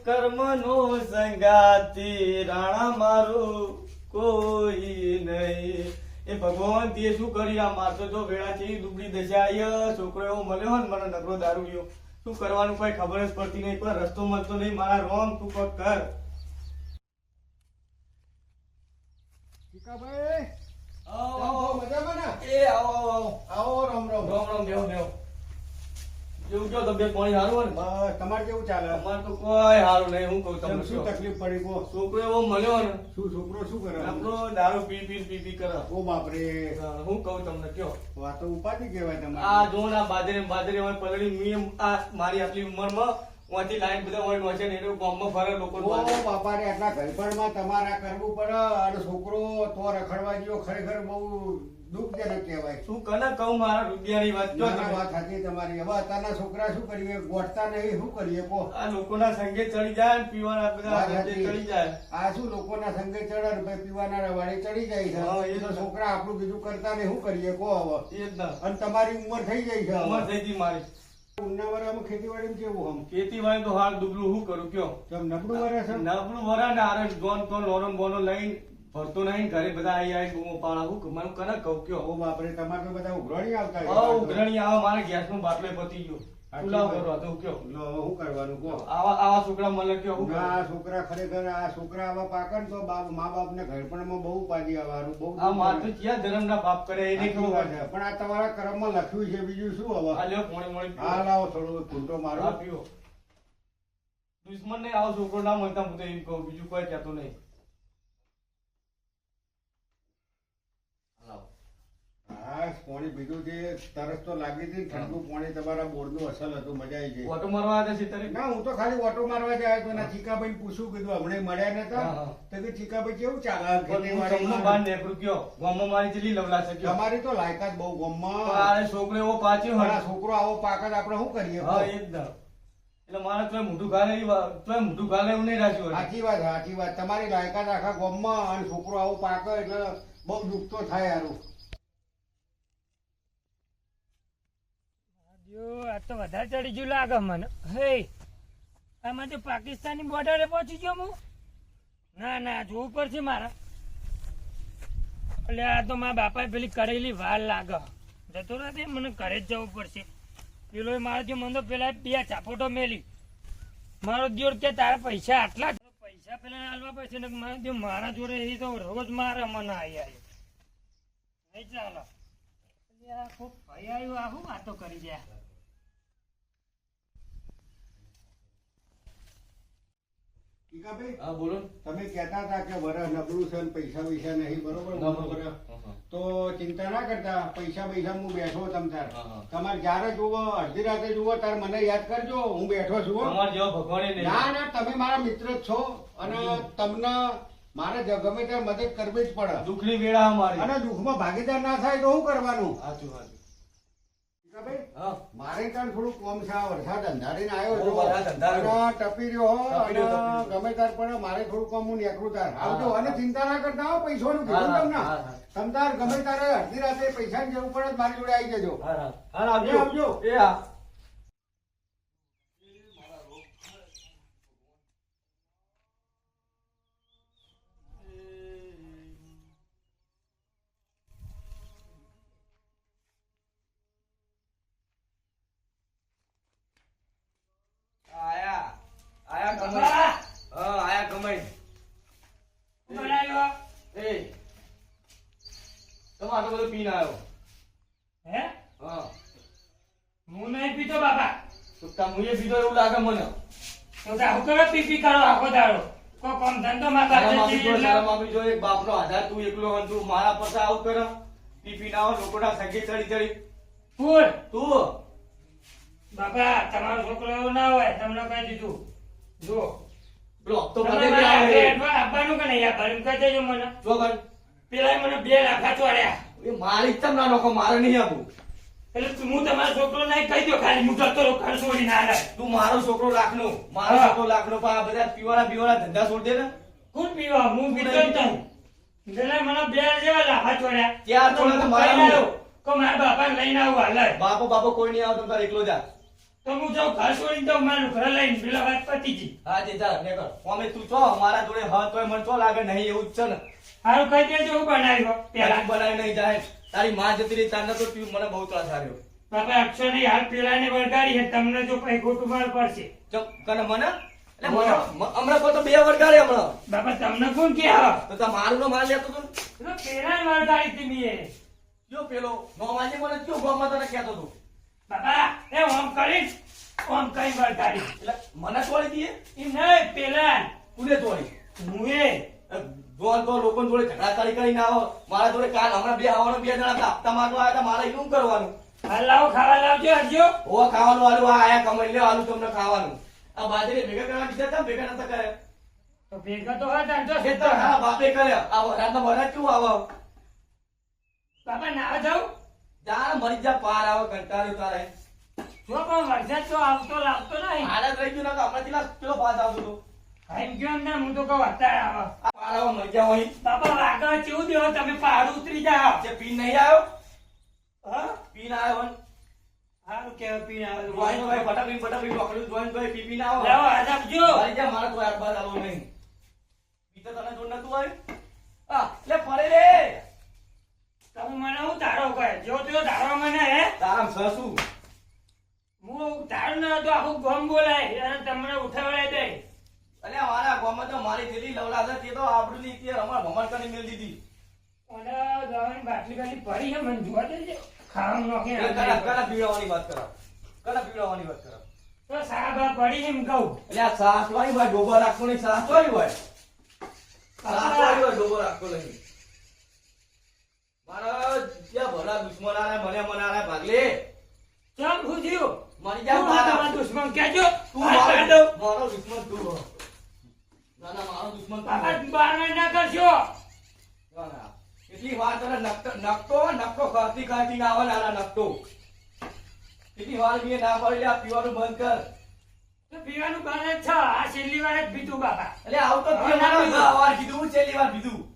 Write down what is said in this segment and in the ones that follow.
કર્મનો સંગાતી રાણા મારું કોઈ નહીં. એ ભગવાન તે શું કર્યું? આ મારતો જો વેળાથી દુબળી દશા આવી, છોકરો એવો મળ્યો ને મને નકરો દારૂ ગયો. શું કરવાનું કઈ ખબર જ પડતી નહીં, કોઈ રસ્તો મળતો નહીં. મારા રોમ તું કોક કર. ભાઈ આવો આવો મજામાં ને? એ આવો આવો આવો આવો રામ રામ. રોમ રોમ બેહો બેહો. એવું કયો તબિયત પાણી સારું હોય ને? બસ તમારે કેવું ચાલે? અમારે તો કોઈ સારું નહીં. હું કહું તમને શું તકલીફ પડી? કો છોકરો એવો મળ્યો ને શું છોકરો શું કરે? આપણો દારૂ પી પી કરે. ઓ બાપરે, હું કહું તમને કયો આ તો ઉપાધિ કહેવાય તમારે. આ જો ના બાજરે હોય પલળી મી આ મારી આટલી ઉંમરમાં ઓથી લાઈન બધા હોય નોચે ને એટલે ગામમાં ફરે લોકો ઓ બાપા રે, આટલા ઘરપણમાં તમારે આ કરવું પડે અને છોકરો તો રખડવા જેવો ખરેખર બહુ દુઃખજનક કહેવાય. શું કને કહું મારા રૂપિયાની વાત કયો નાના તમે? વાત હતી તમારી. હવે અત્યારના છોકરા શું કરીએ? ગોઠતા નહીં, શું કરીએ કો? આ લોકોના સંગે ચડી જાય ને પીવાના બધા વાત સંગે હતી. ચડી જાય. આ શું લોકોના સંગે ચડે ને ભાઈ પીવાના રવાડે ચડી જાય હા, છે. એ એ તો તો છોકરા આપણું બીજું કરતા નહીં, શું કરીએ કો હવે? એ જ ના અને તમારી ઉંમર થઈ ગઈ છે ઉંમર હવે. થઈ ગઈ મારી. ઉનાળામાં ખેતીવાડીમાં કેવું આમ? ખેતીવાડી તો હાલ દુબળું શું કરું કયો? કેમ નબળું વરસ છે? નબળું વરા ને આરે જોન તો લોનો બોનો લઈને ભરતો નહીં. ઘરે બધા આવી બૂમો પાડા. હું મને કને કહું કયો? ઓ બાપરે, તમારે તો બધા ઉઘરાણી આવતા છે. ઉઘરણી આવે મારે ગેસનો બાટલો પતી ગયો. પુલાવ કરો તો કયો? લો, હવે શું કરવાનું કહો? આવા છોકરા મને કયો હું ના, કરું? આ છોકરા ખરેખર આ છોકરા આવા પાકે ને તો મા બાપ ને ઘરપણમાં બહુ ઉપાધિ આવવાનું બહુ આ માથું ક્યાં ધર્મના બાપ કરે એને સાચી કેવું વાત હોય? છે. પણ આ તમારા કર્મમાં લખ્યું છે, બીજું શું હવે? આ લ્યો પોણી મોણી પીવો. હા, લાવો થોડો ખૂંટો આ મારો. પીવો. દુશ્મન ને આવો છોકરો ના મળતા હું તો એમ કહું, બીજું કોઈ કહેતો નહીં. લાવો. હા, પાણી પીધું છે. તરસ તો લાગી હતી. ઠંડુ પાણી તમારા બોરનું અસલ હતું, મજા આવી ગઈ. ઓટો મારવા આવ્યા છે તારે? ના, હું તો ખાલી ઓટો મારવા જ આવ્યો હતો. ના, ચીકાભાઈ પૂછ્યું, કીધું હમણાં મળ્યા નતા. હા, હા. તો કે ચીકાભાઈ કેવું ચાલે પણ હું તમને બહાર ખેતીવાડીમાં? નીકળું કયો? ગામમાં મારી જેટલી લવલા છે કયો? તમારી તો લાયકાત બહુ પણ ગામમાં. આ છોકરો એવો પાછો પણ આ હોય. છોકરો આવો પાક જ આપણે શું કરીએ? હા, એ જ ના. એટલે મારે તોય મોઢું ગાલે એવું નહીં રાખ્યું હોય. સાચી વાત, સાચી વાત. તમારી લાયકાત આખા ગામમાં અને છોકરો આવો પાક એટલે બહુ દુઃખ તો થાય યારું. જો આ તો વધારે ચડી ગયું લાગે મને. હે આમાં તો પાકિસ્તાની બોર્ડરે પહોંચી ગયો હું. ના ના, જોવું પડશે મારે. એટલે આ તો મારા બાપાએ પેલી કરેલી વાર લાગે. જતો નથી, મને ઘરે જ જવું પડશે. પેલો મારે જો મને તો પેલા બે ચાપોટો મેલી. મારો દિયોર કે તારા પૈસા આટલા જ. પૈસા પેલા હાલવા પડશે ને મારે જો મારા જોડે એ તો રોજ મારે મને આવી નહીં ચાલો. એટલે આ ખૂબ ભાઈ આવ્યું, આ શું વાતો કરી જાય. ટીકાભાઈ, હા, બોલો ને. તમે કહેતા હતા કે વરસ નબળું છે ને પૈસા પૈસા નહીં, બરોબર? નબળું. બરોબર. હા, હા. તો ચિંતા ના કરતા. પૈસા પૈસા હું બેઠો તમ તાર. હા, હા. તમારે જયારે જુઓ, અડધી રાતે જુઓ, તાર મને યાદ કરજો, હું બેઠો છું હો. તમારે જેવો ભગવાને નહીં. ના ના, તમે મારા મિત્ર જ છો અને તમને મારે ગમે ત્યારે મદદ કરવી જ પડે. દુઃખની વેળા અમારી. અને દુઃખમાં ભાગીદાર ના થાય તો શું કરવાનું? સાચું સાચું. ટીકાભાઈ, હા. મારે ત્યાં થોડું કોમ છે. આ વરસાદ અંધારીને આવ્યો બહુ છો વરસાદ અંધાર્યો. અને ટપી રહ્યો હો ટપી રહ્યો, અને ટપી રહ્યો. ગમે તાર પણ મારે થોડું કોમ હું નીકળું તાર હા, આવજો. હા. અને ચિંતા ના કરતા હો, પૈસાનું હા, કીધું હા, તમને. હા, હા. તમ તાર ગમે તારે અડધી રાતે પૈસાની જરૂર પડે તો મારી જોડે આવી જજો. હા, હા. હા, આવજો. એ આવજો. એ હા. આયા કમાઈ. બાબા, હા, આયા કમાઈ. શું બનાવ્યો? એ તમે આટલો બધો પીને આવ્યો. હે? હા. હું નહીં પીતો બાબા. તો તમે પીધો એવું લાગે મને. તો હું કરો પી કરો આખો દાડો. કોઈ કામ ધંધો માં શરમ આપી જો, શરમ આપી જો. એક બાપનો આધાર તું એકલો હોય ને તું મારા પાસે આવું કરે. પી ના આવો લોકોના સંગે ચડી ચડી. ફૂલ તું બાબા, તમારો છોકરો એવું ના હોય, તમને કહી દીધું. જો પેલો હપ્તો તમે ભરી મારા આવે. હાથે એડવા આપવાનું કે નહીં આપવાનું કહી દેજો મને. જો કર. પેલા મને 2 લાખા ચોડ્યા. એ મારી તમ ના નોખો, મારે નહીં આપું. એટલે હું તમારો છોકરો નહીં કહી દો, ખાલી હું જતો રહું, ઘર છોડી ના આવે. તું મારો છોકરો લાખનો, મારો હા. છોકરો લાખનો. પણ આ બધા પીવાના ધંધા છોડ દે ને. કોણ પીવા? હું પીતો જ નહીં. પેલા મને 2 જેવા લાખા ચોડ્યા. ત્યાં થોડા તો મારા કઈ આવ્યો? કો મારા બાપાને લઈને આવું હાલે. બાપો કોઈ નહીં આવતો, તારે એકલો જા. તો હું જાઉં ઘર છોડીને જાઉં મારું ઘર લઈને પેલા વાત પતી ગઈ. હા તે ચાલ ને કર અમે તું છો મારા જોડે હ તોય મને તો લાગે નહીં એવું જ છે ને હારું કહી દેજો હું બનાવ્યો પેલા પેલા બનાવી નહીં જાય તારી માં જતી રહી તારને તો પીવું મને બહુ ત્રાસ આવ્યો બાપા અક્ષર નહીં હાલ પેલાને વળગાડી છે તમને જો કઈ ખોટું માર પડશે ચમ કને મને એટલે મને હમણાં તો 2 વરગાડે હમણાં બાપા તમને કોણ કે હા તો મારું નો માલ લેતો તો પેલો પેલા વળગાડી હતી મેં કયો પેલો નો માજે મને કયો ગોમાં તને કહેતો તો બાપા એ ઓમ કરીશ ઓમ કઈ વળગાડી એટલે મને તોડી દીએ એ નહીં પેલા કુને તોડી મુએ જોન તો લોકો જોડે ઝઘડા કરીને આવો મારા જોડે કાલ હમણાં 2 આવવાનો 2 જણા હપ્તા માંગવા આવ્યા હતા મારે શું કરવાનું હાલ લાવો ખાવા લાવજો હરજો ઓ ખાવાનું આલુ આ આયા કમાઈ લે આલુ તમને ખાવાનું આ બાજરી ભેગા કરવા દીધા તા ભેગા નતા કરે તો ભેગા તો હતા જો ખેતર હા બાપે કર્યા આ વરાતનો વરાત કેવું આવો બાપા ના જાવ જાર મરી જા પાર આવો કંટાળ્યો તારે જો પણ વરસાદ તો આવતો લાવતો નહીં હાલત રહી ગયું ના તો હમણાં કેટલા પેલો પાસ આવતો હતો ખાઈ ગયો ને હું તો કહું અત્યારે આવો આ પાર આવો મરી જા હોય બાપા વાગા કેવું દેવો તમે પહાડ ઉતરી જાઓ જે પીન નહીં આવ્યો હા પીન આવ્યો હોય સારું કેવા પીને આવે જોઈન ભાઈ ફટાફટ ડોકડું જોઈન ભાઈ પી પીને આવો લાવો હાથ આપજો મરી જા મારા તો યાર બાદ આવો નહીં પીતો તને જોડ નતું આવ્યું આ લે ફરે રે તમે મને હું તારો કહે જો તો તારો મને હે તારામ સસુ હું તારો ન હતો આખું ગમ બોલાય અને તમને ઉઠાવડાય દે અલ્યા મારા ગામમાં તો મારી જેટલી લવલા છે તે તો આબરૂ ની કે અમાર ભમણ કરી મેલ દીધી અને દવાની બાટલી બાટલી પડી છે મને જોવા દેજો ખાવાનું નોખી કડા પીવડાવવાની વાત કરો કડા પીવડાવવાની વાત કરો તો સાબા પડી એમ કહું અલ્યા સાસ વાળી હોય ડોબો રાખતો નહીં સાસ વાળી હોય સાસ વાળી હોય ડોબો રાખતો નહીં મારા ત્યાં ભલા દુશ્મન આરા મને મનારા ભાગલે ચમ પૂછ્યું મરી જા તું મારા તમારા દુશ્મન કહેજો તું હાથ પાડ દઉં. મારો દુશ્મન તું હો. ના ના મારો દુશ્મન તું બાપા હો. બારણે ના કરશો ના ના એટલી વાર તને નકતો કરતી ના આવે નાના નકતો એટલી વાર બી ના પડે આ પીવાનું બંધ કર તો પીવાનું બને છે આ છેલ્લી વાર જ પીધું બાપા એટલે આવું તો હવે ના પીવું. વાર કીધું છેલ્લી વાર કીધું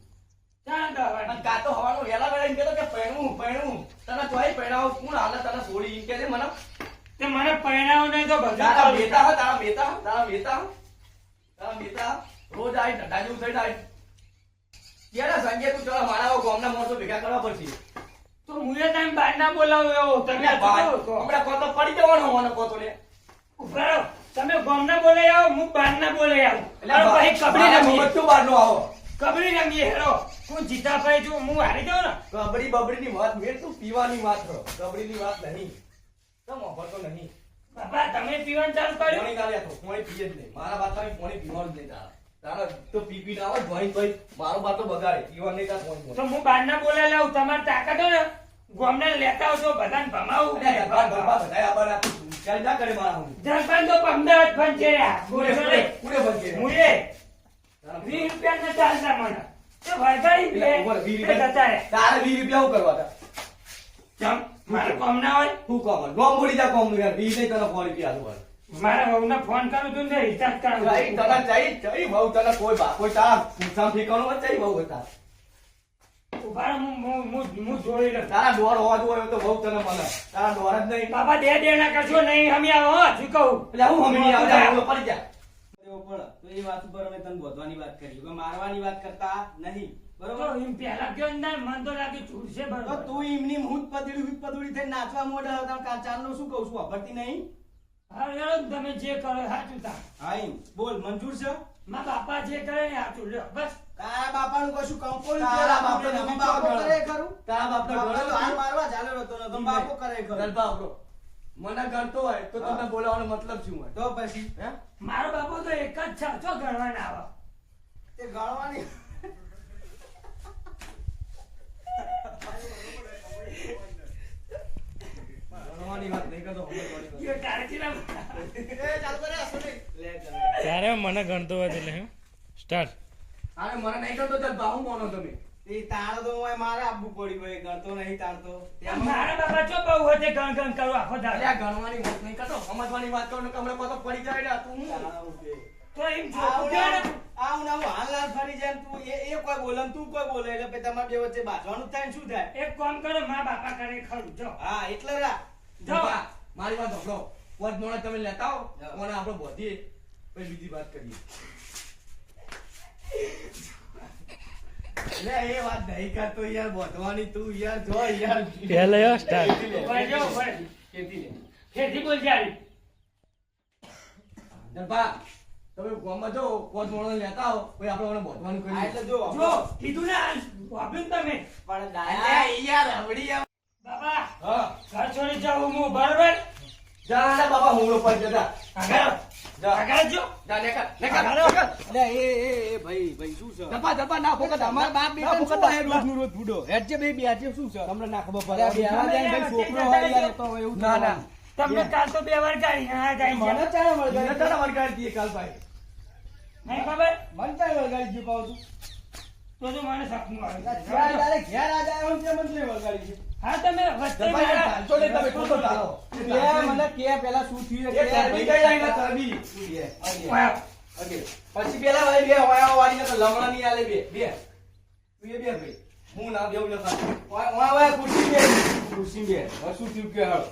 ચાલ દવા અને કાં તો હવાનો વેલા વેલા એમ કહેતો કે પૈણું તને ચોય પૈણાવ કોણ હાલે તને છોડી એમ કે છે મને તે મને પરિણામ નહીં તો બધું તારા કરું. બેટા હો, તારા બેટા રોજ આઈ ઢડા જેવું થઈ જાય ક્યારે સંજય તું ચલો મારા ગામના માણસો ભેગા કરવા પડશે તો મુએ તમે બહાર ના બોલાવો એવો તમે હમણાં કોતો પડી જવાનો મને કોતો ને ઉભા રહો. તમે ગામના બોલાઈ આવો હું બહારના બોલાઈ આવું અને પછી કબડ્ડી રમીએ બધું બહારનો આવો કબડ્ડી રમીએ હેરો હું જીતા ભાઈ જો હું હારી જાઉં ને કબડ્ડી બબડીની વાત મેં તું પીવાની વાત કરો કબડ્ડીની વાત નહીં તમ વાપરતો નહીં બાપા તમે પીવાનું ચાલુ કર્યું પાણી ના લેતો પાણી પીએ જ નહીં મારા બાપાને પાણી પીવાનું જ નહીં તારા તો પી ના આવે જોઈન ભાઈ મારો બાતો બગાડે પીવાનું નહીં તાર પાણી તો હું બહારના બોલાઈ લાવું તમારે તાકાત હોય ને ગામના લેતા આવજો બધાને ભમાવું જલપાન તો અમદાવાદ પણ છે પૂરે બંધ મુએ 20 રૂપિયા ને ચાલતા મને તો વળગાડી બે તે જતા રહે. તારે 20 રૂપિયા હું કરવા હતા ચમ મારે કોમ ના હોય શું કામ ગોમ બોલી જા કોમ યાર 20 નહીં તને 4 રૂપિયા આલવા મારા વહુને ફોન કરું તું ને રિચાર્જ કરું તને ચાઈ બહુ તને કોઈ કોઈ તારા પૂછામ ઠેકાણું હોય ચાઈ બહુ હતા ઉભા રહો, હું જોઈ લઉં તારા ડોર હોવા જોઈએ તો બહુ તને મળે તારા ડોર જ નહીં બાપા દે ના કરશો નહીં હમી આવો હો, શું કહું એટલે હું હમી નહીં આવતા હું પડી જા દેવો પડે. તો એ વાત ઉપર અમે તને બોધવાની વાત કરી કે મારવાની વાત કરતા નહીં તો બરોબર એમ પહેલા ગયો ને મન તો લાગે છૂટશે તો બરોબર તું એમની હુંદ પદડી થઈને નાચવા મોઢા હતા કાચારનું શું કહું છું વાપરતી નહીં હા યાર તમે જે કરો એ સાચું તા હા એમ બોલ મંજૂર છે મારા બાપા જે કરે ને સાચું લ્યો બસ તારા બાપાનું કશું કંકોડ તારા બાપનો બાપો ગળો. કરે ખરું તારા બાપનો બાપો ગળો તો હાલ મારવા ચાલ્યો હતો ને તો બાપો કરે ખરું ગલબા આપણો મને ગણતો હોય તો તને બોલાવવાનો મતલબ શું હોય તો પછી હે મારો બાપો તો એક જ છે જો ગણવા ના આવે તે ગણવાની ગણવાની વાત નહીં કરતો હમણાં ગણી એ તારે કેટલા એ ચાલ કરે આ સુની લે ચાલ ત્યારે મને ગણતો હોય એટલે સ્ટાર્ટ અરે મને નહીં કરતો ચાલ બાહુ મોનો તમે એ તાળો તો હું મારે આપવું પડ્યું ભાઈ ગણતો નહીં તાળતો મારા બાપા ચો બહુ હોય તે ગણ કરો આખો અરે દાડો આ ગણવાની વાત નહીં કરતો સમજવાની વાત કરો ને કે હમણાં કોતો પડી જાય ને તું હું તો એમ જોતું ગયો ને આવું ના હાલ હાલ ફરી જાય ને તું એ કોઈ બોલે ને તું કોઈ બોલે એટલે પછી તમારે બે વચ્ચે બાજવાનું થાય ને શું થાય એક કામ કરો મારા બાપા કરે ખરું જો હા એટલે રા જો બા, મારી વાત સાંભળો પોત મોણા તમે લેતા આવો અને આપણે બોધીએ પછી બીજી વાત કરીએ. લે એ વાત નહીં કરતો યાર બોધવાની તું યાર જો યાર પહેલા સ્ટાર્ટ ખેતી લે. ભાઈ જો ભાઈ ખેતી લે. ખેતી બોલ જારી દરબા તમે ગામમાં જો પોત મોણા લેતા આવો પછી આપણે ઓને બોધવાનું આ કરીએ. એટલે જો જો કીધું ને વાપર્યું તમે પણ અલ્યા ડાયા એ યાર હવડી આવ. બાબા હા ઘર છોડી જાઉં હું બરોબર જા જા બાબા હોળો પર જતા આગળ જા આગળ જો જા નેકર નેકર આગળ. નેકર. એ ભાઈ ભાઈ શું છે દરબા દરબા ના ફોકટ તમારા બાપ બેટા શું આ રોજ નું રોજ ભૂડો હેડ છે બે આજે શું છે તમને ના ખબર અરે પડે. આ બેહવા જાય ભાઈ છોકરો હોય યાર તો હવે એવું ના ના તમને કાલ તો 2 વાર ગાડી હા જાય મને ચાલે મને વળગાડી તારા વરગાડી દીએ કાલ ભાઈ. નહીં ખબર મને ચાલે વળગાડી જ પાવ છું તો જો મને સપનું ઘેર આવ્યું તારે ઘેર આ જાય એમ કેમ મને વળગાડી છે હા તમે વચ્ચે દરબા યાર ચાલતો નહીં તમે ખોટો ચાલો. બે મને કે પેલા શું થયું એ ચરબી કઈ લાઈન આ ચરબી? વાહ. પછી પેલા ભાઈ બે વાયા વાળી તો લમણા ની આલે બે બે તું એ બે ભાઈ. હું ના દેવું નતા. વાયા ખુરશી બે ખુરશી બે હવે શું થયું કે હાલ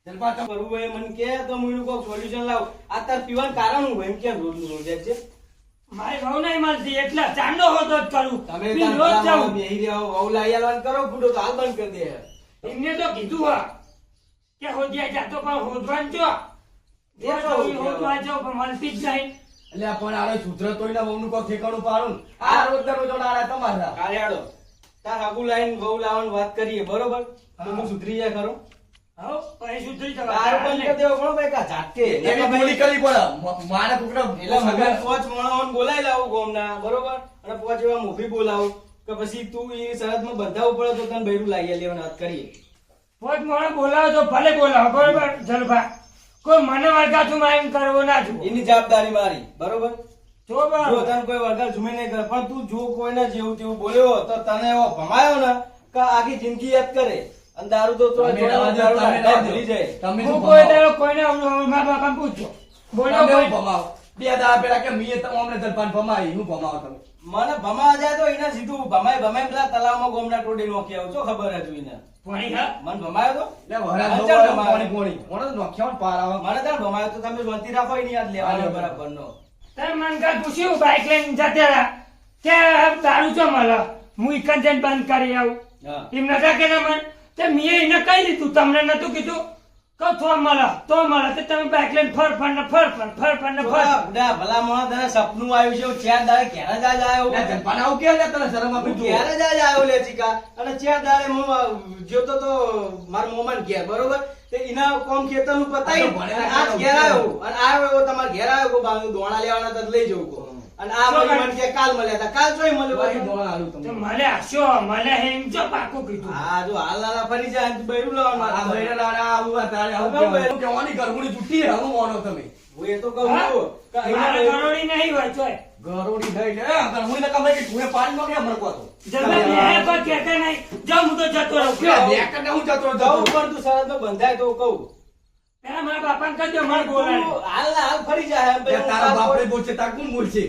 દરબા તમે કરવું હોય મને કે તો હું એનું કોઈ સોલ્યુશન લાવ આ તાર પીવાનું કારણ હું એમ કેમ રોજ નું રોજ જ છે મારી વહુ નહીં મળતી એટલે ચાંદો હોતો જ કરું તમે બી તાર રોજ ભલામાં જાઉં બેહી રહ્યા હો, વહુ લાઈ આલવાનું કરો ફૂટો તો હાલ બંધ કરી દે એમને તો કીધું હા કે હોદિયા જાતો પણ હોદવાન જો એ તો હોદવા જાવ પણ મળતી જ નહીં અલ્યા પણ આરે સુધર તોય ના વહુનું કોઈ ઠેકાણું પાડું. આ રોજ ના રોજ આરા તમારા. કાલે હાડો તાર આગુ લાઈન વહુ લાવવાની વાત કરીએ બરોબર તો હું સુધરી જાય ખરો હો પછી સુધરી તાર બંધ કરી દેવો પણ ભાઈ કા ઝાટકે એવી બોલી કરવી પડે. મારા કુકડા એટલે મગર પોચ મોણાઓને બોલાવી લાવું ગોમના બરોબર અને પોચ એવા મોભી બોલાવું કે પછી તું એ શરતમાં બંધાવવું પડે તો તને બૈરું લાવી લેવાની વાત કરીએ પોત મોણો બોલાવો તો ભલે બોલાવો બરોબર જલભા કોઈ મને વળગાતું માઈન કરવો ના જો એની જવાબદારી મારી બરોબર જો જો બરોબર તને કોઈ વળગાડ ઝૂમે નહીં કરે પણ તું જો કોઈને જેવું તેવું બોલ્યો તો તને એવો ભમાયો ને કે આખી જિંદગી યાદ કરે અને દારૂ તો તમે રહેવા દો, તમે રહેવા દો. ભૂલી જાય તમે હું શું કોઈ ભમાવો? દાડો કોઈને મારા બાપાને પૂછજો બોલ્યો તમે કોઈ શું ભમાવો? બે દાડા પહેલા કે મીએ તો અમને દરબાન ભમાવી. શું ભમાવો તમે? મને ભમાવા જાય તો એને સીધું ભમાય પેલા તલાવમાં ગોમના ટોડી નોખી આવું છો ખબર હતી એને પાણી ખા મને ભમાયો તો લે વરાળ મને જોવા ચાલ પાણી ભમાયો. પોણી. મને તો નોખ્યામાં પાર આવે. મને તાર ભમાયો તો તમે શાંતિ રાખો એની યાદ લેવાનો હા, બરાબર નો તારે મન કાલ પૂછ્યું બાઈક લઈને જતા રહ્યા કે દારૂ ચો મળે હું ઇકન જઈને બંધ કરી આવું હા એમ નતા કે મન તે મેં એને કહી દીધું તમને નતું કીધું કહો તો મળે તો તમે બાઈક લઈને ફર ને બુડા ભલા મોણા તને સપનું આવ્યું છે હું ચાર દાડે ઘેર જ આજ આવ્યો લે જલપાન આવું કે લે તને શરમ આપી હું જુઓ. ઘેર જ આજ આવ્યો લે ચીકા અને ચાર દાડે હું જોતો તો માર મોમાન ઘેર બરોબર તે એના કોમ ખેતરનું પતાઈ આ તો ભણેલા અને આજ ખેતર ઘેર આવ્યો ઉભો. અને આવ્યો એવો તમારે ઘેર આવ્યો કો બાંધું દોણા લેવાના હતા તો લઈ જવું કો અને આ શું ભાઈ મને કે કાલ મળ્યા હતા કાલ જોઈ મળ્યો બાકી પાછો. દોણા આલું તમને. મને હસ્યો મને એમ જો પાકું કીધું હા જો હાલ લાલા ફરી જાય અને બૈરું લાવવાનું આ વાત કરે. બૈરા લાડા આવું આ તારે આવું હવે કહેવાય. કહેવાની ગરગુડી જુઠ્ઠી હે, હું માનો તમે. હું એ તો કહું હા? છું કે મારે અહીંયા ગરોળી નહીં હોય તોય ગરોડી થઈ ને ગરગુડીને કમાઈ કે ઠુંએ પાડી નો કે મરકો હતો. જલભા બે કોઈ કહેતા નહીં જાઉં હું તો જતો રહું પેલા નેકરને હું જતો કહું જતો. પણ તું શરતમાં બંધાય તો કહું પેલા મારા બાપાને કહી દો મારે તું બોલાય હાલ ના હાલ ફરી જાય એમ તે પછી હું તારા કાલ બાપને બોલશે તાર કોણ બોલશે?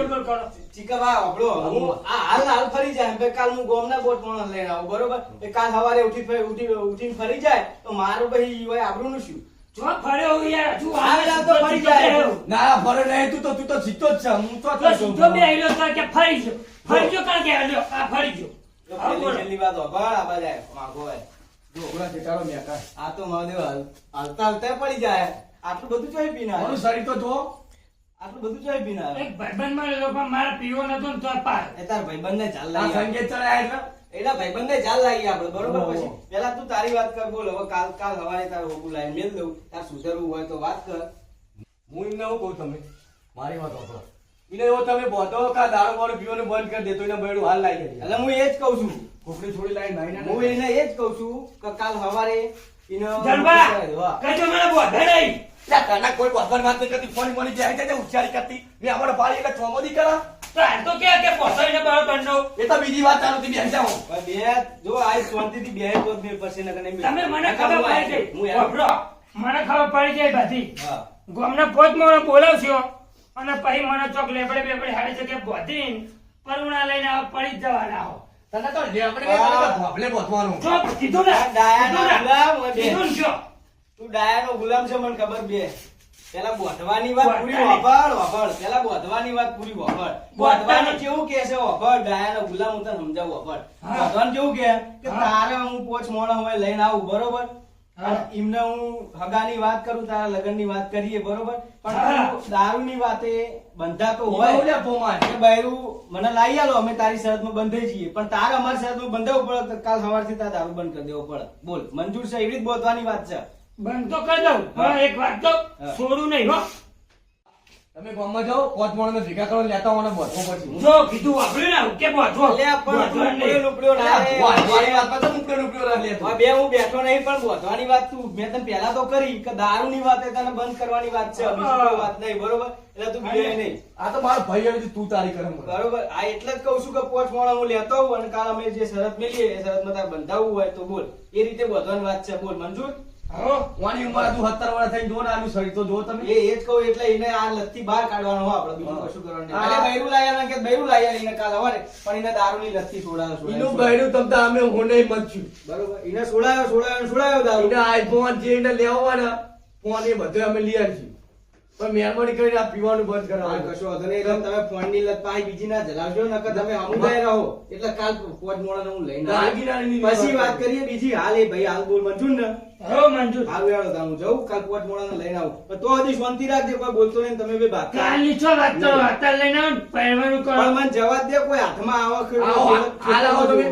બોલ કરો ચીકવા વાપરો હું આ હાલ ના હાલ ફરી જાય એમ પછી કાલ હું ગોમના બોટ માણસ લઈને આવું બરોબર એ કાલ સવારે ઉઠીને ફરી જાય તો મારું પછી હોય આબરૂનું શું જો ફર્યો હું યાર હજુ હાલ ના તો ફરી જાય ના ફરે નહીં તું તો સીધો જ છે. હું તો તો સીધો બે આયલો તો કે ફરી ગયો કારણ કે આલ્યો આ ફરી ગયો તો હા, બોલો. છેલ્લી વાત હોભળ આ બધા માગો હોય જો ઓલા જેટાડો મેકા. આ તો મહાદેવ હાલતા હાલતા પડી જાય આટલું બધું ચોઈ પીને મારું આવે શરીર તો જો. આટલું બધું ચોઈ પીને આવે એક ભાઈબંધ મળેલો પણ મારે પીવો નતો ને તો પાર એ તાર ભાઈબંધને ચાલ આ લાગી સંગીત ચડાયા એટલે એના ભાઈબંધને ચાલ લાગી આપણે બરોબર ઓહો. પછી પેલા તું તારી વાત કર બોલ હવે કાલ સવારે તાર હોગું લાઈન મેલ દઉં તાર સુધરવું હોય તો વાત કર હું એમને એવું કહું તમે મારી વાત સાંભળો. એને એવો તમે બોધો કા દારૂ વાળું પીવાનું બંધ કરી દેતો એને બૈડું હાલ લાગી જાય. એટલે હું એ જ કહું છું કુકડી છોડી લાઈન ભાઈને હું એને એ જ કહું છું કે કાલ સવારે એનો જલભા વાહ. કહેજો મને બોધે નહીં ત્યાં તને કોઈ બોધવાની વાત નહીં કરતી. ફોની મોની જાય જાય ઉચ્ચારી કરતી. મેં અમારે પાડી એટલે ચોમોદી કરા. તો આ તો કે પોસાઈને બહાર કંડો એ તો બીજી વાત ચાલુ હતી બેસી જાઓ. ભાઈ બે જો આ શાંતિથી બે તો જ મેં પછી નકર નહીં મેળ. તમે મને નકર ખબર હું પડી આવી ગઈ હું એમ- વાપરો. મને ખબર પડી જાય બધી હા ગામના પોત મને બોલાવશો અને પછી મને ચોક લેબડે બેબડે હારી જગ્યાએ બોધીને પરુણા લઈને આવો પડી જ જવાના હો તને તો લેબડે નહીં, તને તો ભોપલે બોધવાનું. જો કીધું ને આ ડાયા ના કીધું ને? બોલાવ, ઓય બે. કીધું ને જો તું ડાયાનો ગુલામ છે મને ખબર બે. પેલા બોધવાની વાત પૂરી વાપર. પેલા બોધવાની વાત પૂરી વાપર. બોધવાનું કેવું કે છે વાપર. ડાયાનો ગુલામ હું તને સમજાવું વાપર. બોધવાનું કેવું કે તારે હું પોચ મોણા હોય લઈને આવું બરોબર. અને એમને હું હગાની વાત કરું, તારા લગ્નની વાત કરીએ બરોબર. પણ તું દારૂની વાતે બંધાતો હોય કે બૈરું મને લાવી આલો, અમે તારી શરતમાં બંધાઈ જઈએ. પણ તારે અમારી શરતમાં બંધાવવું પડે તો કાલ સવારથી તારે દારૂ બંધ કરી દેવો પડે. બોલ મંજૂર છે? એવી જ બોધવાની વાત છે. બંધ તો કરી દઉં પણ એક વાત તો છોડું નહીં હો. તમે ગામમાં જાઓ, પોચ મોણને ભેગા કરો, લેતા આવવાના બોધવો પડશે. જો કીધું વાપર્યું ને કે બોધવો. અલ્યા પણ તું ઉપડ્યો ના રે. બોધવાની વાત પર તો ઉપડ્યો ના લે. હવે બે હું બેઠો નહીં, પણ બોધવાની વાત તું મેં તને પહેલા તો કરી કે દારૂની વાત એ તને બંધ કરવાની વાત છે, બીજી કોઈ વાત નહીં બરોબર. એટલે તું બીજે નહીં. આ તો મારો ભાઈ આવી તું તારી કરે મને. બરોબર. આ એટલે જ કહું છું કે પોચ મોણા હું લેતો હોઉં અને કાલ અમે જે શરત મેલીએ એ શરતમાં તારે બંધાવવું હોય તો બોલ. એ રીતે બોધવાની વાત છે. બોલ મંજૂર? હો વાની ઉંમર તું 17 વર્ષ થઈને જો ને આનું શરીર તો જો તમે. એ જ કહું એટલે એને આ લતથી બહાર કાઢવાનો હો આપણે, બીજું કશું કરવાનું નહીં. અરે બૈરું લાયા કે બૈરું લાયા એને કાલ હવારે, પણ એને દારૂની લતથી છોડાયો. એનું બૈરું તમ તાર અમે હોને મચ્યું. બરોબર. એને છોડાયો દારૂ. એને આઈફોન જે એને લેવાના ફોન એ બધું અમે લઈ આવીશું. પણ મહેરબાની કરીને આ પીવાનું બંધ હા, કરાવો. કશો વાંધો નહીં. એટલે તમે ફોનની લત પાછી બીજી ના જલાવજો, નકર તમે અમુદાય રહો. એટલે કાલ પોચ મોણાને હું લઈને આવીશ. દાગીનાની પછી વાત કરીએ બીજી. હાલ એ ભાઈ હાલ બોલ મંજૂર ને? હો મંજૂર. હાલ વેળો હું જઉં, કાલ પોચ મોણાને લઈને આવું. પણ તો હજી શાંતિ રાખજે, કોઈ બોલતો નહીં. તમે બે વાત કરો. કાલની છો વાત કરો, અત્યારે લઈને આવો ને પહેરવાનું કરો. પણ મને જવા દે. કોઈ હાથમાં હાલ આવો તમે.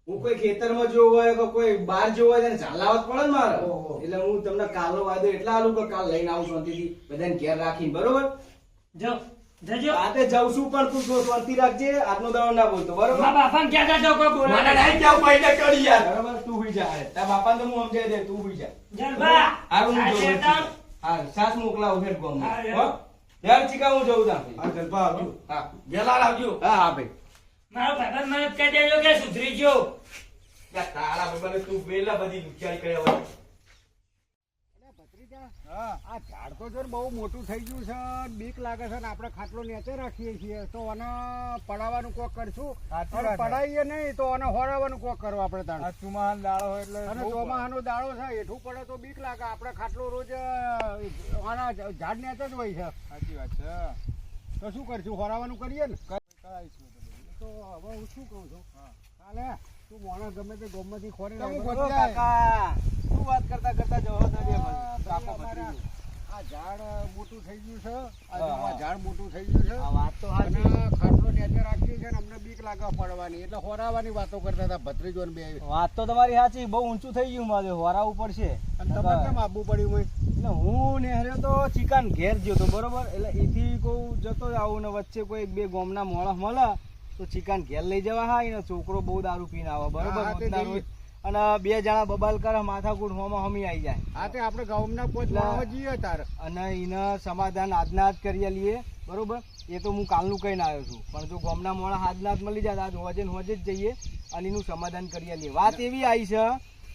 હું કોઈ ખેતરમાં જોવો હોય કે કોઈ બહાર જોવો હોય તેને ચાલાવત પડે ને મારે. ઓહો. એટલે હું તમને કાલનો વાયદો એટલા આલું કે કાલ લઈને આવું શાંતિથી બધાને ઘેર રાખીને બરોબર. જો જજો. રાતે જઉં છું પણ તું શાંતિ રાખજે. આજનો દાડો ના બોલતો બરોબર. મારા બાપાને કહેતા જાઓ કોઈ બોલે મને નહીં જાવ ભાઈને કરી યાર. બરાબર. તું હુઈ જા. હારે તારા બાપાને તો હું સમજાઈ દે. તું હુઈ જા. જલબા હારું હું આ જઉં. શેતાન. હા સાસ મોકલાવું ફેર હા, ગામમાં. યાર. હો યાર ચીકા હું જઉં ત્યાં. આ જલપા આવજો. હા વેલા આવજો. હા હા ભાઈ. મારો ભાઈબંધ મને કહી દેજો કે સુધરી ગયો. યા તારા ભાઈ તું વેલા બધી વિચારી કર્યા હોય. ભત્રીજા, આ ઝાડ તો જો ને બહુ મોટું થઈ ગયું છે, બીક લાગે છે ને આપણે ખાટલો નીચે રાખીએ છીએ તો આને પડાવવાનું કોક કરશું. અને પડાવીએ નહીં તો આને હોરાવાનું કોક કરવું આપણે તાણ. ચોમાહાનો દાડો હોય એટલે અને ચોમાહાનો દાડો છે, હેઠું પડે તો બીક લાગે. આપણે ખાટલો રોજ આના ઝાડ નીચે જ હોય છે. સાચી વાત છે. તો શું કરશું? હોરાવાનું કરીએ ને. કરાવીશું તો હવે હું શું કહું છું, કાલે તું માણસ ગમે તે ગોમમાંથી ખોરી તમે લાવ્યો. ગોતી કાકા શું વાત કરતા કરતા જવો તો બે આ કાકો અમારા ભત્રીજો. આ ઝાડ મોટું થઈ ગયું છે. આ હા, જો આ હા. ઝાડ મોટું થઈ ગયું છે. આ વાત તો અને સાચી. ખાટલો નીચે રાખીએ છે ને અમને બીક લાગે પડવાની, એટલે હોરાવાની વાતો કરતા હતા ભત્રીજો ને બે. વાત તો તમારી સાચી. બહુ ઊંચું થઈ ગયું મારે. હોરાવું પડશે. અને તમે કેમ આવવું પડ્યું હોય? એટલે હું નેહર્યો તો ચિકાન ઘેર ગયો તો બરોબર. એટલે એથી કોઈ જતો જ આવું ને વચ્ચે કોઈ બે ગોમના મોણસ મળે તો ચિકાન ઘેર લઈ જવા. હા એનો છોકરો બહુ દારૂ પીને આવે બરોબર. હા, તે રોજના જઈએ. રોજ. અને બે જણા બબાલ કરે, માથાકૂટ હોમાં હમી આવી જાય. હા તે આપણે ગામના પોચ એટલે- માણસો જઈએ તાર. અને એના સમાધાન આજના જ કરી લઈએ બરોબર. એ તો હું કાલનું કહીને આવ્યો છું, પણ જો ગામના મોણા આજના જ મળી જાય આજ હોજે ને હોજે જ જઈએ અને એનું સમાધાન કરી લઈએ. વાત એવી આવી છે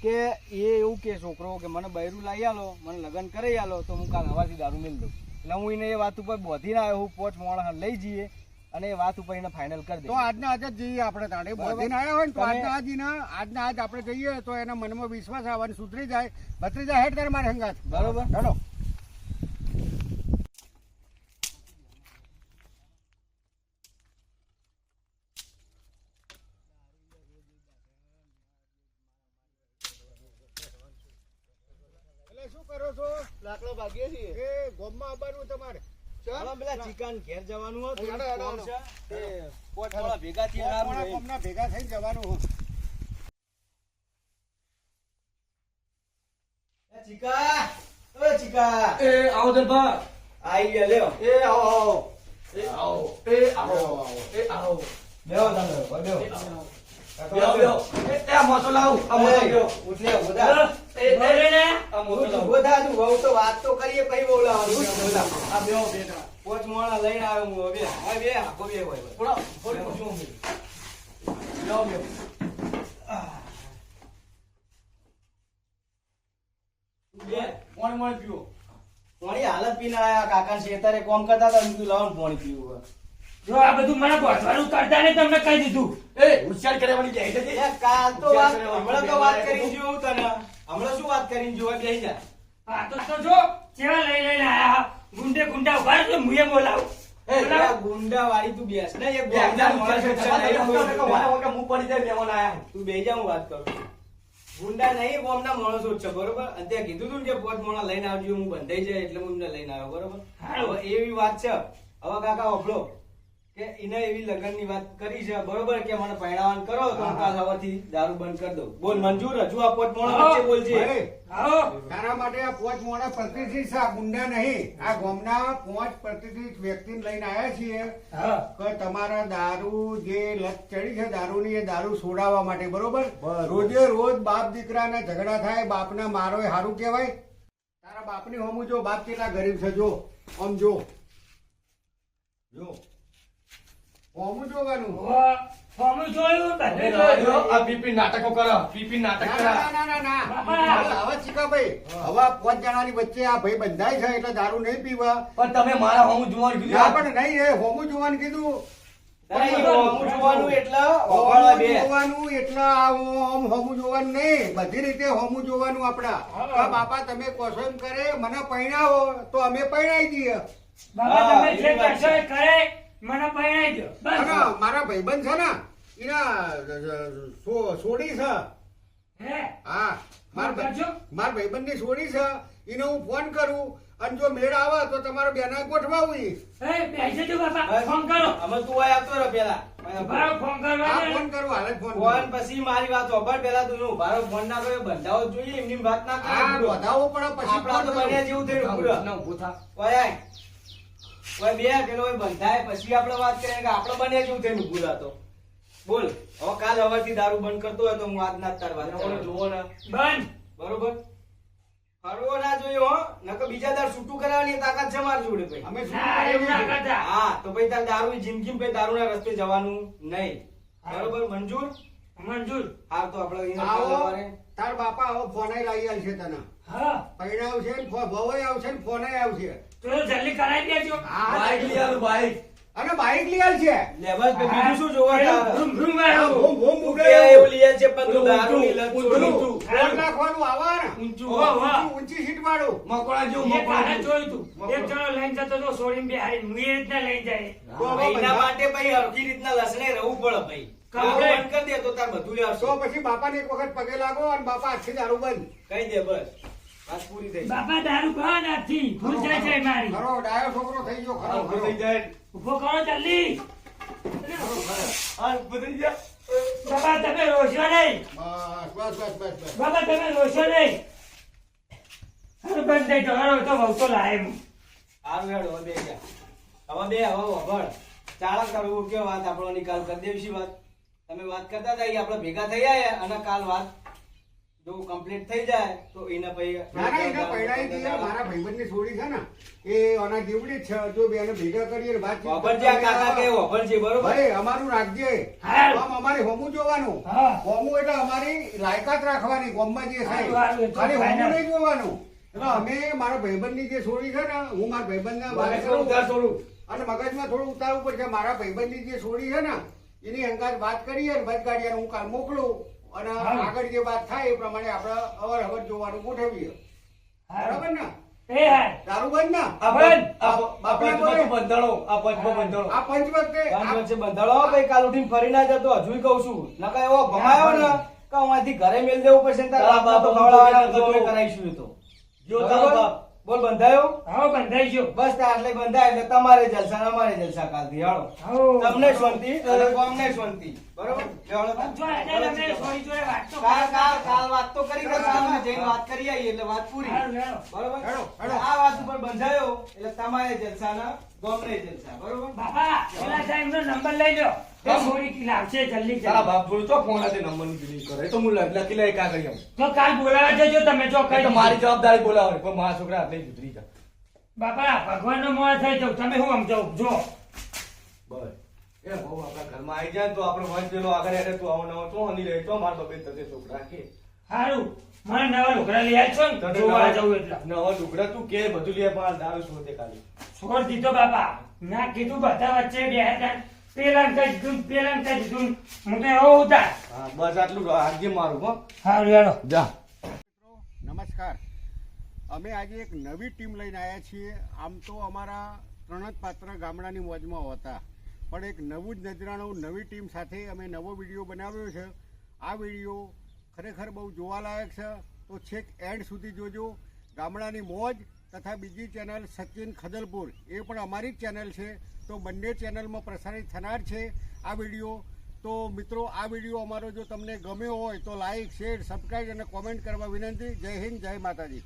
કે એ એવું કે છોકરો કે મને બૈરું લાવી આલો, મને લગ્ન કરી આલો તો હું કાલ હવારથી દારૂ મેળ દઉં. એટલે હું એને એ વાત ઉપર બોધીને આવ્યો. હું પોચ મોણા લઈ જઈએ અને એ વાત ઉપર એને ફાઇનલ કરી તો દઈએ. આજના આજ જ જઈએ આપણે તાણે. બરાબર. બધીને આવ્યા હોય ને તો તમે- આજના આજ આપણે જઈએ તો એના મનમાં વિશ્વાસ આવવાની સુધરી જાય. ભત્રીજા હેડ તારે મારે હંગાત. બરોબર. ચાલો. એટલે શું કરો છો? લાકડો ભાગીએ છીએ. એ ગોમમાં આવવાનું તમારે. ચાલો પેલા ચિકન ઘેર જવાનું હતું. હેડો, હેડો, કોમ હેડો. છે. તે પોચ મોણા ભેગા થયા સારું પોણા રહે. ગોમના ભેગા થઈને જવાનું હોય. એ ચિકા, ઓય ચિકા. એ આવો જલપા. આઈ ગયા લ્યો. એ આવો આવો. એ આવો. એ આવો. એ આવો. બેહો તમે, બેહો. બેહો બેહો. એ આ મોસો લાવ. આ મોસો એ, બેહો. ઉઠ લે, ઉધા. બોલે ને આ મોસો લાવ. ઉભો થા તું. વહુ તો વાત તો કરીએ પછી બોલાવાનું. આ બેહો બેટા. પોચ મોણા લઈને આવ્યો હું હવે. હવે બે આખો બે હોય. થોડા થોડી પૂછું હું. બેહો બેહો. બે. પાણી પાણી પીવો. પોણી હાલત પીને આયા કાકા શેતારે કોમ કરતા હતા. મેં કીધું લાવો ને પોણી પીવું. જો આ બધું મને બોધવાનું કરતા ને તમને કહી દીધું. એ હોશિયાર કરવાની જાય છે. એ કાલ તો વાત હમણાં તો વાત કરીને જોયું તને. હમણાં શું વાત કરીને જોવા બેસી જા. આ તો જો ચેવા લઈ લઈને આયા ગુંડે ગુંડા ઉભા રહો, મુએ બોલાવું. એ ગુંડા વાળી તું બેસ ને એક ગોમના માણસ છે, હું પડી જાય લેવાના આયા. તું બેહી જા, હું વાત કરું. ગુંડા નહીં, ગોમના માણસો જ છે, બરોબર? અને ત્યાં કીધું તું ને કે પોત મોણા લઈને આવજો, હું બંધાઈ જાય એટલે હું એમને લઈને આવ્યો, બરોબર? હવે એવી વાત છે. હવે કાકા ઓફલો કે એને એવી લગ્નની વાત કરી છે, બરોબર, કે મને પરણાવવાનું કરો તો હું કાલ હવારથી દારૂ બંધ કરી દઉં. બોલ મંજૂર? હજુ આ પોત મોણા વચ્ચે બોલજે. ભાઈ, આવો તારા માટે આ 5 મોણા પ્રતિષ્ઠિત છે, આ ગુંડા નહીં. આ ગામના 5 પ્રતિષ્ઠિત વ્યક્તિને લઈને આવ્યા છીએ હા કે તમારા દારૂ જે લત ચડી છે દારૂની, એ દારૂ છોડાવવા માટે, બરોબર? રોજે રોજ બાપ દીકરાના ઝઘડા થાય, બાપના મારો એ સારું કહેવાય? તારા બાપની હોમું જો, બાપ કેટલા ગરીબ છે, જો આમ જો હોમું જોવાનું. ફોર્મ જોયું બધું અરે જોયું. આ પીપી નાટકો કરો, પીપી નાટક ના, કરો. ના, ના, ના, બાપા. ના. હવે શીખાભાઈ, હવે 5 જણાની વચ્ચે આ ભાઈ બંધાય છે એટલે દારૂ નહીં પીવા. પણ તમે મારા હોમું જોવાનું ના, કીધું. પણ નહીં, એ હોમું જોવાનું કીધું. તારે એ હોમું જોવાનું એટલે ઓફાળા હોમું બે. જોવાનું એટલે આ હોમું જોવાનું નહીં, બધી રીતે હોમું જોવાનું આપડા. કે બાપા તમે કોશો એમ કરે, મને પરણાવો તો અમે પરણાઈ દઈએ. બાબા હા, તમે જે એવી વાત કરશો છે. એ કરે, મને પરણાઈ દો. બસ. અને મારા ભાઈબંધ છે ને એના સોડી છે. હે હા, ફોન કરજો. મારા ભાઈબંધની સોડી છે, એને હું ફોન કરું અને જો મેળ આવે તો તમારો બેના ગોઠવાવું ઈ. એ બેસી જાઓ બાપા, બસ. ફોન કરો. અમે તું આય આવતો રહો પેલા. બારો ફોન કરવા હા, દે. ફોન કરું, હાલ જ ફોન ફોન કરું. પછી મારી વાત હોભળ. પેલા તું ઉભારો ફોન ના કર્યો, બંધાવો જ જોઈએ, એમની વાત ના હા, કરે. વધાવો પડે પછી આપણા તો ફોન બન્યા કરું. જેવું થયું પૂરા. ઊભું થા. ઓય આય. ઓય બે પેલો ઓય બંધાય પછી આપણે વાત કરીએ કે આપણે બન્યા જેવું થયું પૂરા. તો બોલ, હવે કાલ હવારથી દારૂ બંધ કરતો હોય તો હું આજ ના જ તાર વાત મને કરું. જોવો ને. બંધ. બરોબર? ફરવો ના જોયો હો, નકર બીજા દાર છૂટું કરાવવાની તાકાત છે મારી જોડે ભાઈ. અમે શું ના, એવું ના કરીએ? કરતા. હા, તો ભાઈ તાર દારૂ જિંદગી ભાઈ દારૂના રસ્તે જવાનું નહીં. બરોબર? મંજૂર? મંજૂર. હા, તો આપણે અહીંયા કાલ આવો, સવારે તાર બાપા આવો ફોન લાવી આવશે તને. હા પૈણા આવશે ને ભવાઈ આવશે ને ફોન આવશે. તો જલ્દી કરાવી દેજો. હા, બાઈક લઈ આવું, બાઈક. અને બાઈક લઈ આવશે. લેવા જ ભાઈ, બીજું શું જોવા તારે? ભ્રુમ ભ્રુમ હા, વાળું. ભૂમ ભૂમ તું ઉડે કે એવું. એવું લઈ આવજે, પણ તું પેલું દારૂની લત ઊંચું, છોડી. ઊંચું. ફોન નાખવાનું આવે ને. ઊંચું. વાહ, વાહ. ઊંચી સીટ વાળું. મકોડા જેવું, એ મકોડા કાલે જેવું. જોયું તું. એક જણો લઈને જતો તો છોડીને બેહારી હું એ રીતના લઈને જાય. તો હવે ભાઈ, એના બધા- માટે ભાઈ હરખી રીતના લસણે રહેવું પડે ભાઈ. કમ્પ્લેટ. દારૂ બંધ કરી દે તો તાર બધું આવશે. તો પછી બાપાને એક વખત પગે લાગો અને બાપા આજથી દારૂ બંધ. કહી દે બસ, વાત પૂરી થઈ. બાપા દારૂ ખાવા નથી ભૂલ જાય છે મારી. ખરો ડાયો છોકરો થઈ ગયો, ખરો, ઊભું ખરો. થઈ જાય. ઉભો કરો જલ્દી. હા, ઊભું થઈ જાય. બાબા તમે રોશો નહીં. બસ, બસ, બસ, બસ. બાબા તમે રોશો નહીં. હવે બંધ થઈ ગયો. હવે તો બહુ તો લાય હું. હારું હેડ, હવે બે જા. હવે વભળ. ચાલો કરવું કે વાત આપણો નિકાલ કરી દેવી વાત. તમે વાત કરતા હતા, ઈ આપણે ભેગા થઈ આયા અને કાલ વાત જો કમ્પ્લીટ થઈ જાય તો એને પછી ના, ના, એને પૈણાઈ દઈએ. મારા ભાઈબંધની છોડી છે ને એ આના જેવડી જ છે. જો બેને ભેગા કરીએ ને વાતચીત વભળ જે આ કાકા કે વભળ છે, બરોબર? ભાઈ અમારું રાખજે. હારું. આમ અમારે હોમું જોવાનું. હા. હોમું એટલે અમારી લાયકાત રાખવાની ગામમાં જે હારું, થાય. હારું, એ તો ખાલી હોમું ફાઇનલ. નહીં જોવાનું. એટલે અમે મારા ભાઈબંધની જે છોડી છે ને, હું મારા ભાઈબંધને વાત મગજમાં કરું ઉતાર થોડું. અને મગજમાં થોડું ઉતારવું પડશે. મારા ભાઈબંધની જે છોડી છે ને એની અંગાત વાત કરીએ ને બસ ગાડીને હું કાલ મોકલું અને હારું. આગળ જે વાત થાય એ પ્રમાણે આપણે અવર જોવાનું ગોઠવીએ. બરાબર ને? એ હાય. દારૂ બંધ ને? આ બંધ. આ પંચમાં બંધાણો, આ પંચમાં બંધાણો. આ પંચ વખતે પાંચ વચ્ચે બંધાળો ભાઈ, કાલ ઉઠીને ફરી ના જતો હજુ કહું છું. નકર એવો ભમાયો ને કે અહીંથી ઘરે મેલ દેવું પડશે ને તારા બાપ તો ખવડાવવાના તો અમે કરાઈશું એ તો. જો તારો બરાબર? બાપ. બોલ બંધાયો? હવે બંધાઈ ગયો. બસ તાર એટલે બંધાય એટલે તમારે જલસા ને અમારે જલસા કાલથી હાલો. હો. તમને શાંતિ અને ગામને શાંતિ. બરોબર? લે હાલો તાર. જો એને તમે છોડી જોડે વાત તો કાલ વાત તો કરી કે કાલ જઈને વાત કરી આવીએ એટલે વાત પૂરી. હારું, હેડો. બરોબર? હેડો, હેડો. આ વાત ઉપર બંધાયો એટલે તમારે જલસા ના ગામને જલસા. બરોબર? બાપા પેલા સાહેબનો નંબર લઈ લો. તે છોડી કી લાવશે જલ્દી તારા જલ્દી. બાપ જોડે તો ફોન હતી નંબરની ડિલીટ કરે. એ તો હું લખી લે કાગળ એમ. તો કાલ બોલાવા જજો તમે જો એ કઈ તો મારી જવાબદારી બોલાવે પણ મારા છોકરા હાથ લઈ સુધરી જા. બાપા ભગવાન નો મોહ થઈ જાવ તમે હું સમજો જો બસ એ બહુ આપણા ઘરમાં આવી જાય ને તો આપણે વંશ પેલો આગળ હેઠે તું આવો નવો તો હની રહે તો મારા બબે તતે છોકરા કે સારું મને નવા લુગડા લઈ આવશો ને જોવા જવું એટલે નવા લુગડા તું કે બધું લે પણ આ દારૂ છોડે ખાલી. છોડ દીધો બાપા ના કીધું બધા વચ્ચે બે હતા પેલા કઈ દીધું પેલા કઈ દીધું હું તો એવો ઉતાર હા બસ આટલું આગળ મારું હો. સારું હેડો જા. નમસ્કાર. અમે આજે એક નવી ટીમ લઈને આવ્યા છીએ. આમ તો અમારા ત્રણ જ પાત્ર ગામડાની મોજમાં હતા, પણ એક નવું જ નજરાણું નવી ટીમ સાથે અમે નવો વિડીયો બનાવ્યો છે. આ વિડીયો ખરેખર બહુ જોવાલાયક છે, તો છેક એન્ડ સુધી જોજો. ગામડાની મોજ તથા બીજી ચેનલ સચિન ખદલપુર એ પણ અમારી જ ચેનલ છે, તો બંને ચેનલમાં પ્રસારિત થનાર છે આ વિડીયો. તો મિત્રો, આ વિડીયો અમારો જો તમને ગમ્યો હોય તો લાઈક, શેર, સબસ્ક્રાઈબ અને કોમેન્ટ કરવા વિનંતી. જય હિન્દ, જય માતાજી.